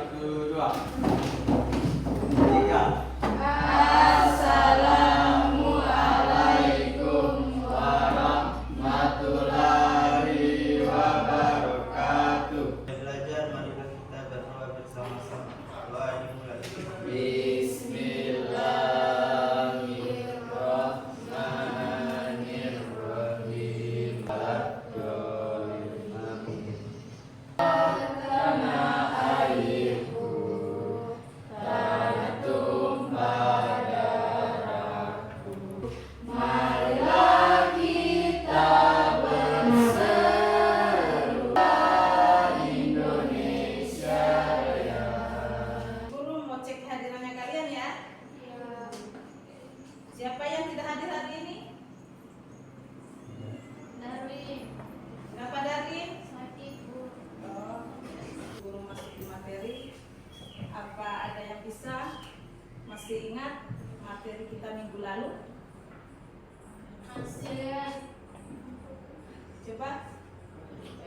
Satu, dua, tiga. Assalamualaikum warahmatullahi wabarakatuh. Belajar, marilah kita berdoa bersama-sama. Doa dimulai. Bismillahirrahmanirrahim. Amin. Tanah airku, tanah tumpah darahku. Marilah kita berseru Indonesia Raya. Guru mau cek kehadirannya kalian ya. Siapa yang tidak hadir hari ini? Darwin, Kenapa Darin? sakit Bu. Oh, guru masuk di materi. Apa ada yang bisa masih ingat materi kita minggu lalu? Masih Coba.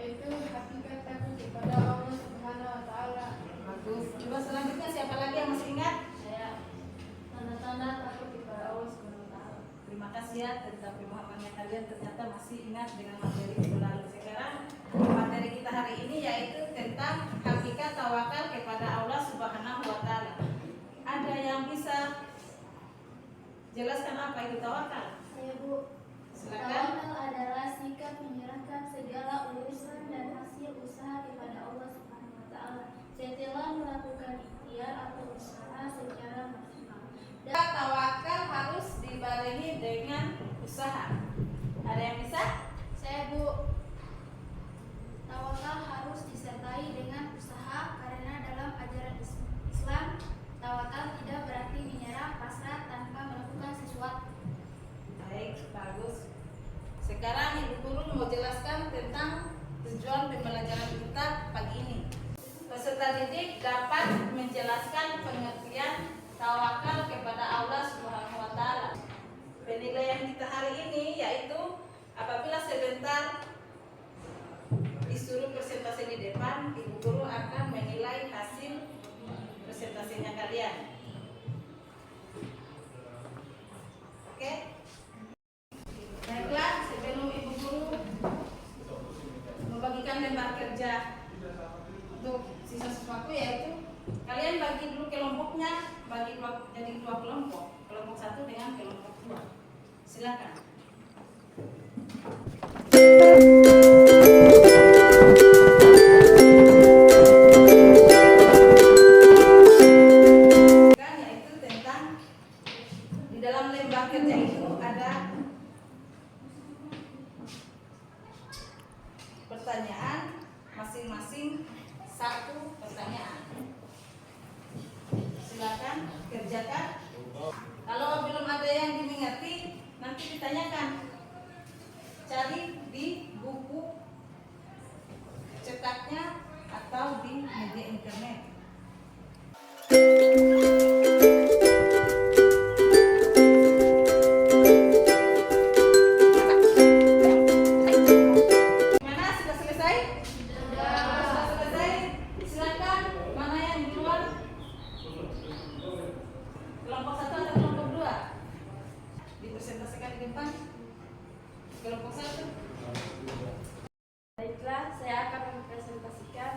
itu hakikat takut kepada Allah Subhanahu wa taala. Bagus. Coba selanjutnya siapa lagi yang masih ingat? Saya tanda-tanda takut kepada Allah Subhanahu wa taala. Terima kasih ya tentang pemahamannya kalian ternyata masih ingat dengan materi minggu lalu. Sekarang materi kita hari ini yaitu tentang hakikat tawakal kepada Allah Subhanahu wa taala. Ada yang bisa jelaskan apa itu tawakal? Saya Bu, Silakan. tawakal adalah sikap menyerahkan segala urusan dan hasil usaha kepada Allah Subhanahu wa taala setelah melakukan ikhtiar atau usaha secara maksimal. Tawakal harus dibarengi dengan usaha. Ada yang bisa? Saya Bu, tawakal harus disertai dengan usaha karena dalam ajaran Islam tawakal tidak berarti menyerah pasrah tanpa melakukan sesuatu. Baik, bagus. Sekarang Ibu Guru mau jelaskan tentang tujuan pembelajaran kita pagi ini. Peserta didik dapat menjelaskan pengertian tawakal kepada Allah Subhanahu wa taala. Penilaian kita hari ini yaitu apabila sebentar disuruh presentasi di depan, Ibu Guru akan menilai hasil presentasinya kalian. Oke? Baiklah, sebelum Ibu Guru membagikan lembar kerja untuk siswa siswaku yaitu kalian bagi dulu kelompoknya, jadi dua kelompok, kelompok satu dengan kelompok dua. Silakan. Yaitu tentang di dalam lembar kerja itu ada pertanyaan, masing-masing satu pertanyaan. Silakan kerjakan. Kalau belum ada yang dimengerti, nanti ditanyakan. Cari di buku cetaknya atau di media internet. Mana sudah selesai? Sudah selesai. Silakan. Mana yang duluan? Kelompok satu atau kelompok dua? Dipresentasikan di depan. Kelompok satu. Baiklah, saya akan mempresentasikan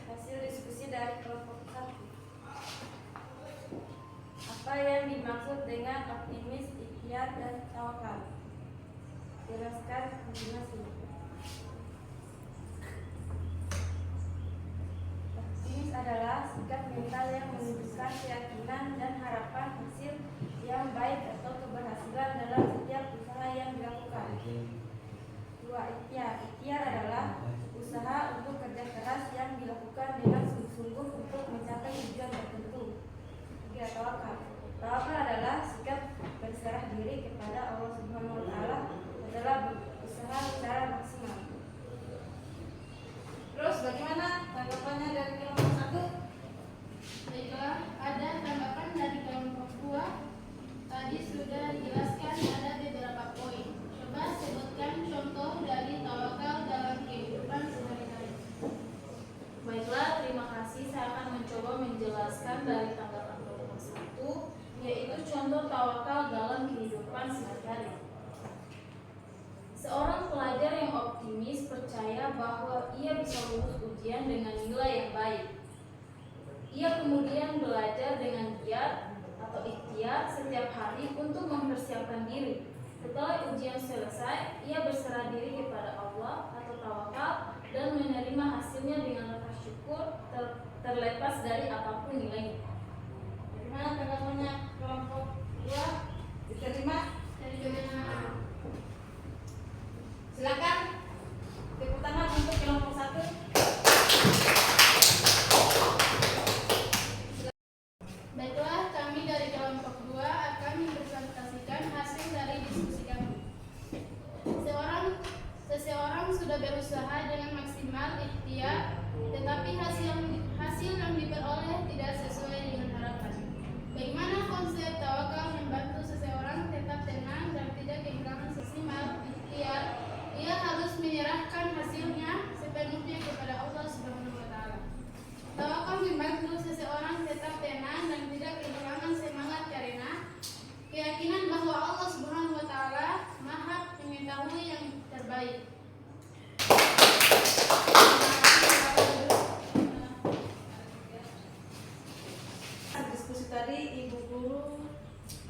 hasil diskusi dari kelompok satu. Apa yang dimaksud dengan optimis, ikhtiar, dan tawakal? Jelaskan masing-masing. Optimis adalah sikap mental yang menunjukkan keyakinan dan harapan hasil yang baik atau keberhasilan dalam setiap usaha yang dilakukan. Dua, ikhtiar. Ikhtiar adalah usaha untuk kerja keras yang dilakukan dengan sungguh-sungguh untuk mencapai tujuan tertentu. Tiga, tawakal. Tawakal adalah sikap berserah diri kepada Allah Subhanahu wa taala setelah berusaha secara maksimal. Terus bagaimana tanggapannya dari kelompok satu? Baiklah, ada tanggapan dari kelompok dua. Tadi sudah dijelaskan ada beberapa poin. Coba sebutkan contoh dari tawakal dalam kehidupan sehari-hari. Baiklah, terima kasih, saya akan mencoba menjelaskan dari tanggapan kelompok 1, yaitu contoh tawakal dalam kehidupan sehari-hari. Seorang pelajar yang optimis percaya bahwa ia bisa lulus ujian dengan nilai yang baik. Ia kemudian belajar dengan giat atau ikhtiar setiap hari untuk mempersiapkan diri. Setelah ujian selesai, ia berserah diri kepada Allah atau tawakal dan menerima hasilnya dengan rasa syukur terlepas dari apapun nilainya. Bagaimana tanggapannya kelompok 2? Diterima? Silakan. Tepuk tangan untuk kelompok 1. Baiklah, kami dari kelompok 2 akan mempresentasikan hasil dari diskusi kami. Seseorang sudah berusaha dengan maksimal ikhtiar, tetapi hasil yang diperoleh tidak sesuai dengan harapan. Bagaimana konsep tawakal membantu seseorang tetap tenang dan tidak kehilangan maksimal ikhtiar? Ia harus menyerahkan hasilnya sepenuhnya kepada Allah Subhanahu wa Ta'ala. Tawakal membantu seseorang tetap tenang dan tidak kehilangan semangat karena keyakinan bahwa Allah Subhanahu wa Ta'ala Maha mengetahui yang terbaik. Diskusi tadi Ibu Guru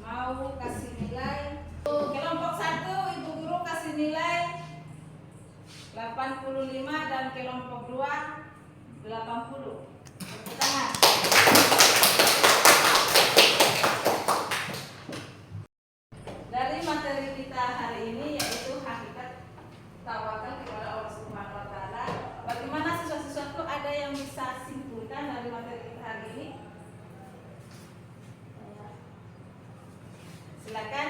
mau kasih nilai. Kelompok 1 Ibu Guru kasih nilai 85 dan kelompok 2 80. Tepuk tangan. Dari materi kita hari ini yaitu hakikat tawakal kepada Allah Subhanahu wa Ta'ala. Bagaimana siswa-siswaku, ada yang bisa simpulkan dari materi kita hari ini? Silakan.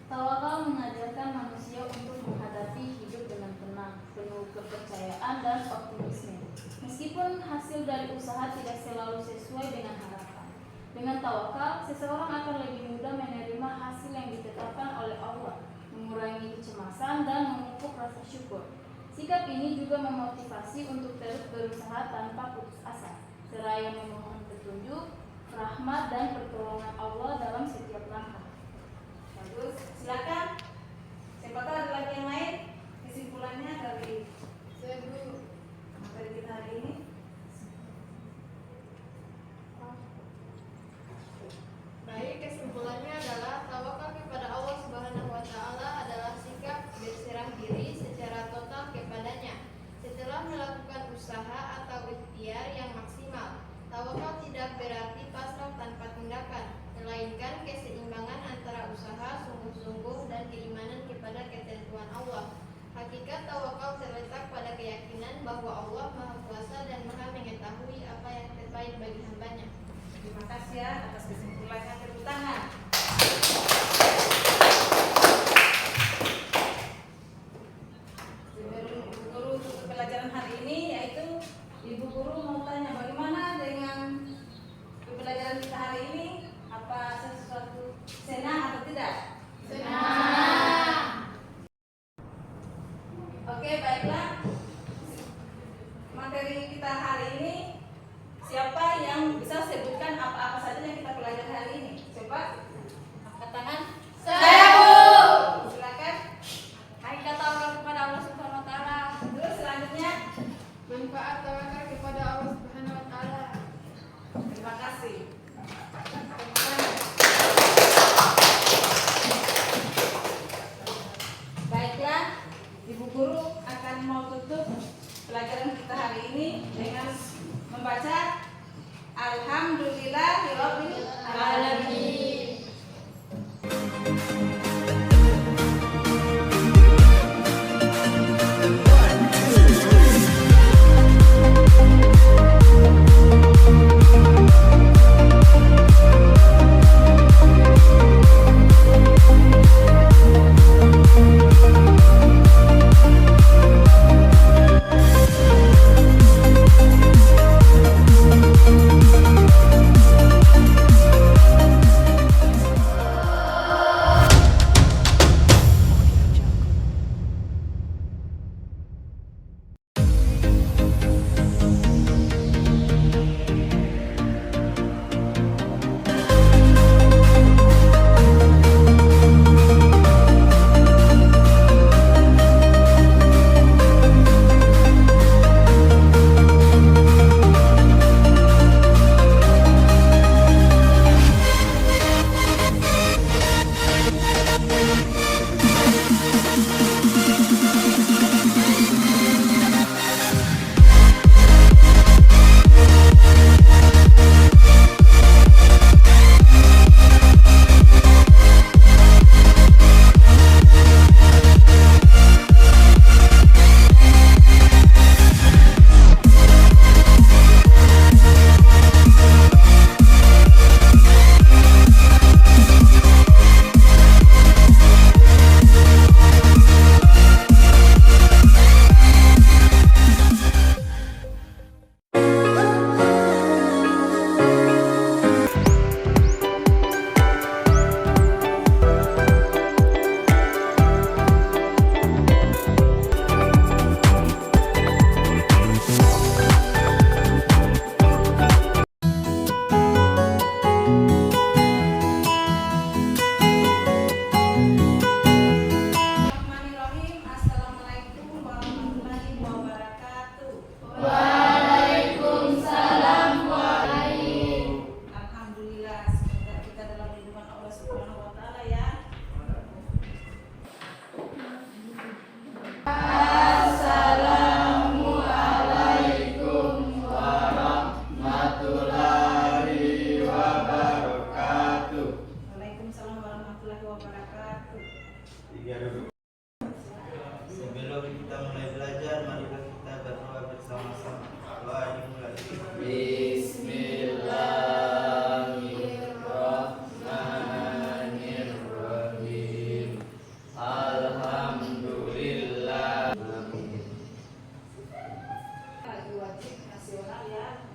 Tawakal mengajarkan manusia untuk menghadapi hidup dengan tenang, penuh kepercayaan dan optimisme. Meskipun hasil dari usaha tidak selalu sesuai dengan harapan. Dengan tawakal, seseorang akan lebih mudah menerima hasil yang ditetapkan oleh Allah, mengurangi kecemasan dan memupuk rasa syukur. Sikap ini juga memotivasi untuk terus berusaha tanpa putus asa, seraya memohon petunjuk, rahmat dan pertolongan Allah dalam setiap langkah. Bagus, silakan. Siapa tahu ada lagi yang lain kesimpulannya dari materi kita hari ini. Baik, kesimpulannya adalah tawakal kepada Allah Subhanahu wa Ta'ala adalah sikap berserah diri secara total kepadanya setelah melakukan usaha atau ikhtiar yang maksimal. Tawakal tidak berarti pasrah tanpa tindakan, melainkan keseimbangan antara usaha sungguh-sungguh dan keimanan kepada ketentuan Allah. Hakikat tawakal terletak pada keyakinan bahwa Allah Maha Kuasa dan Maha mengetahui apa yang terbaik bagi hambanya. Terima kasih ya atas kesimpulannya. Tepuk tangan. Sebelum Ibu Guru tutup pelajaran hari ini, yaitu Ibu Guru mau tanya bagaimana dengan pembelajaran kita hari ini? Apa sesuatu senang atau tidak? Senang. Oke, baiklah. Materi kita hari ini, siapa yang bisa sebutkan apa-apa saja yang kita pelajari hari ini? Coba angkat tangan. Saya, Bu. Silakan. Hakikat tawakal kepada Allah Subhanahu wa Ta'ala. Terus selanjutnya, Manfaat tawakal kepada Allah Subhanahu wa Ta'ala. terima kasih. Baiklah, Ibu Guru akan mau tutup pelajaran kita hari ini dengan membaca Alhamdulillahirabbil alamin.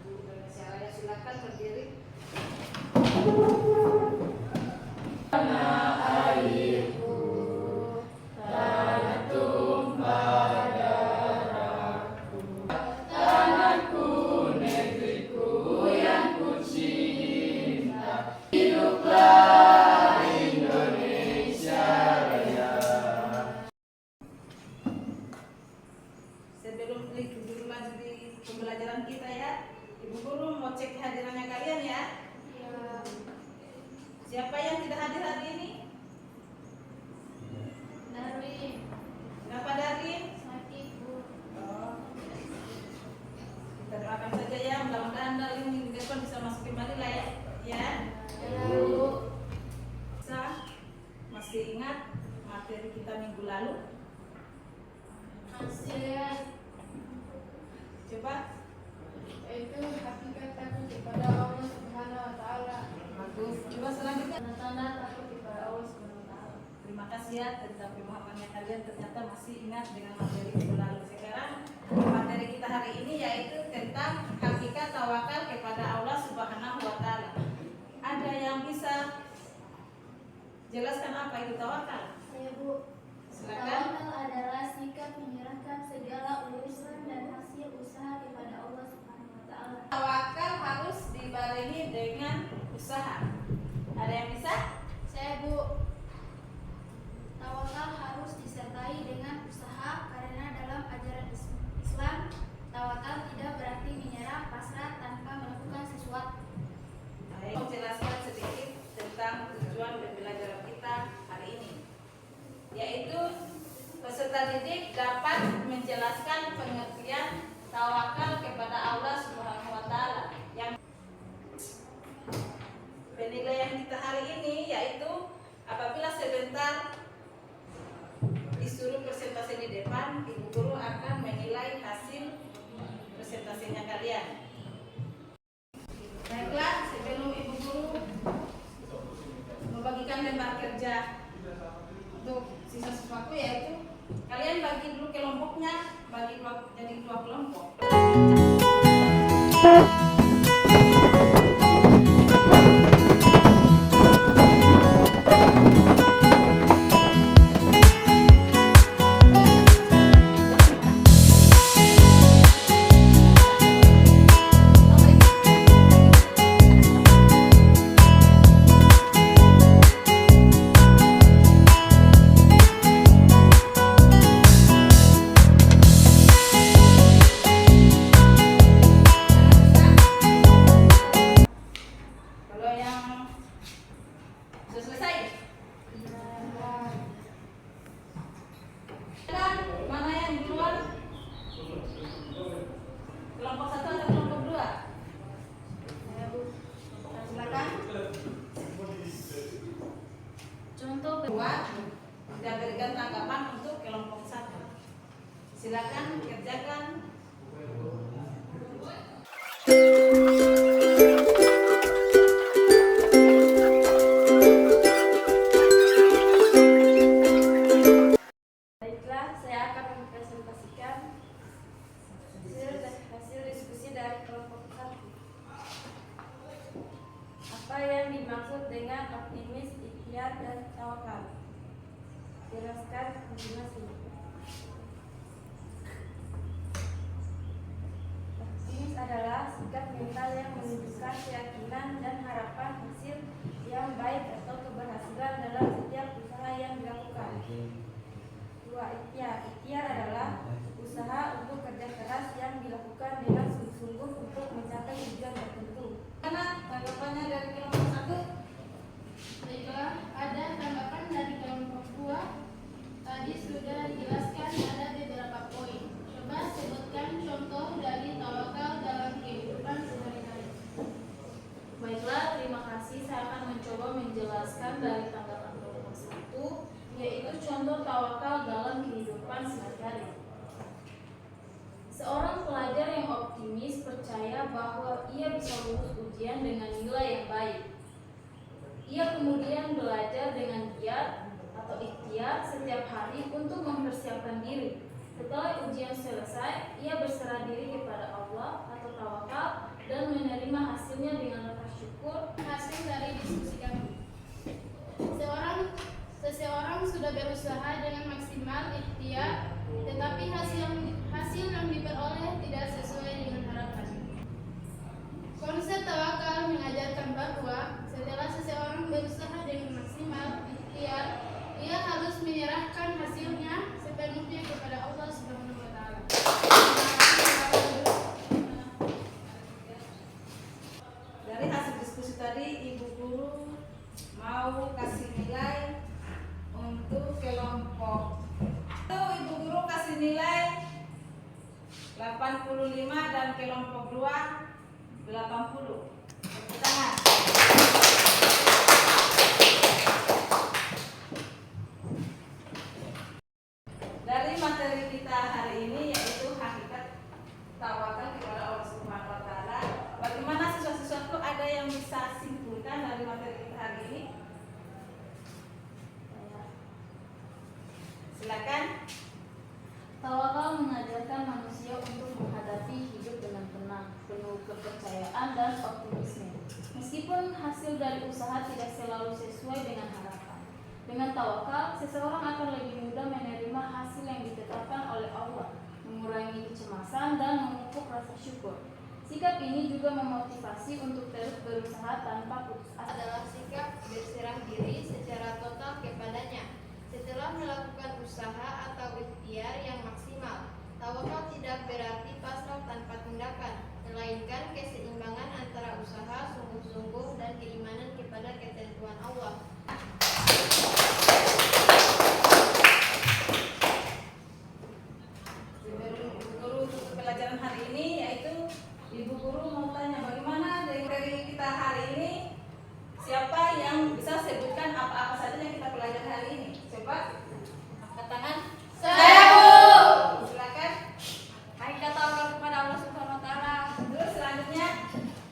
Guru Indonesia Raya, silakan berdiri. Sebelum dulu lanjut di pembelajaran kita ya, Ibu Guru mau cek kehadirannya kalian ya. Siapa yang tidak hadir hari ini? Darwin, Kenapa Darin? sakit Bu. Oh. Kita doakan saja ya, mudah-mudahan Darin minggu depan bisa masuk kembali lah ya. Ya. Bisa masih ingat materi kita minggu lalu? Masih, Coba. yaitu hakikat takut kepada Allah Subhanahu wa taala. Bagus. Coba selanjutnya. Tanda-tanda takut kepada Allah Subhanahu wa taala. Terima kasih ya tentang pemahamannya kalian, ternyata masih ingat dengan materi minggu lalu. Sekarang materi kita hari ini yaitu tentang hakikat tawakal kepada Allah Subhanahu wa taala. Ada yang bisa jelaskan apa itu tawakal? Saya Bu. Silakan. Tawakal adalah sikap menyerahkan segala urusan dan hasil usaha kepada Allah Subhanahu wa taala. Tawakal harus dibarengi dengan usaha. Ada yang bisa? Saya Bu. Tawakal harus disertai dengan usaha karena dalam ajaran Islam tawakal tidak berarti menyerah pasrah tanpa melakukan sesuatu. Baik, mau jelaskan sedikit tentang tujuan pembelajaran kita hari ini, yaitu peserta didik dapat menjelaskan pengertian tawakal kepada Allah Subhanahu wa taala. Yang penilaian kita hari ini yaitu apabila sebentar disuruh presentasi di depan, Ibu Guru akan menilai hasil presentasinya kalian. Baiklah, sebelum Ibu Guru membagikan lembar kerja untuk siswa siswaku, yaitu kalian bagi dulu kelompoknya, bagi jadi dua kelompok. Kalau yang sudah selesai, dan mana yang di luar? Kelompok satu atau kelompok dua? Silakan. Contoh Dua, tidak berikan tanggapan untuk kelompok satu. Silakan kerjakan. Baiklah, saya akan mempresentasikan hasil diskusi dari kelompok 1. Apa yang dimaksud dengan optimis, ikhtiar, dan tawakal? Jelaskan masing-masing. Optimis adalah sikap mental yang menunjukkan keyakinan dan harapan hasil yang baik atau keberhasilan dalam setiap usaha yang dilakukan. 2. Ikhtiar adalah usaha untuk kerja keras yang dilakukan dengan sungguh-sungguh untuk mencapai tujuan tertentu. Mana tanggapannya dari kelompok satu? Baiklah, ada tanggapan dari kelompok 2. Tadi sudah dijelaskan ada beberapa poin. Coba sebutkan contoh dari tawakal dalam kehidupan sehari-hari. Baiklah, terima kasih. Saya akan mencoba menjelaskan dari tanggapan kelompok 1, yaitu contoh tawakal dalam kehidupan sehari-hari. Seorang pelajar yang optimis percaya bahwa ia bisa lulus ujian dengan nilai yang baik. Ia kemudian belajar dengan giat atau ikhtiar setiap hari untuk mempersiapkan diri. Setelah ujian selesai, ia berserah diri kepada Allah atau tawakal bersyukur. Hasil dari diskusi kami. Seseorang sudah berusaha dengan maksimal ikhtiar, tetapi hasil yang diperoleh tidak sesuai dengan harapan. Konsep tawakal mengajarkan bahwa setelah seseorang berusaha dengan maksimal ikhtiar, ia harus menyerahkan hasilnya sepenuhnya kepada Allah Subhanahu wa taala. Dari hasil diskusi tadi, Ibu Guru mau kasih nilai untuk kelompok. Itu Ibu Guru kasih nilai 85 dan kelompok 2 80. Tepuk tangan. Dari materi kita hari ini yaitu hakikat tawakal kepada Allah Subhanahu wa taala. Bagaimana siswa-siswa itu ada yang bisa simpulkan dari materi kita hari ini? Silakan. Tawakal mengajarkan manusia untuk menghadapi hidup dengan tenang, penuh kepercayaan dan optimisme. Meskipun hasil dari usaha tidak selalu sesuai dengan harapan. Dengan tawakal, seseorang akan lebih mudah menerima hasil yang ditetapkan oleh Allah, mengurangi kecemasan dan memupuk rasa syukur. Sikap ini juga memotivasi untuk terus berusaha tanpa putus asa. Adalah sikap berserah diri secara total kepadanya setelah melakukan usaha atau ikhtiar yang maksimal. Tawakal tidak berarti pasrah tanpa tindakan, melainkan keseimbangan antara usaha sungguh-sungguh dan keimanan kepada ketentuan Allah. Sebelum Ibu Guru tutup pelajaran hari ini, yaitu Ibu Guru mau tanya bagaimana dari kita hari ini, siapa yang bisa sebutkan apa-apa saja yang kita pelajari hari ini? Coba angkat tangan. Saya, Bu. Silakan. Hakikat tawakal kepada Allah Subhanahu wa taala. Terus selanjutnya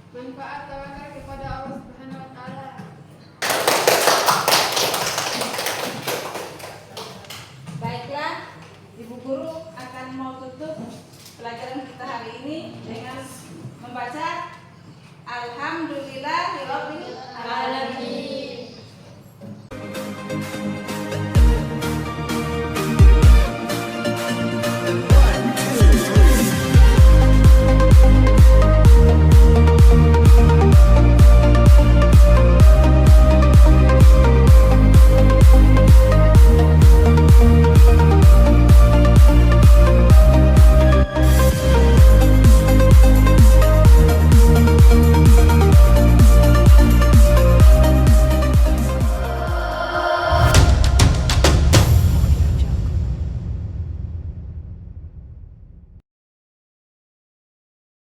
Manfaat tawakal kepada Allah Subhanahu wa taala. baiklah, Ibu Guru akan mau tutup pelajaran kita hari ini dengan membaca Alhamdulillahirabbil alamin.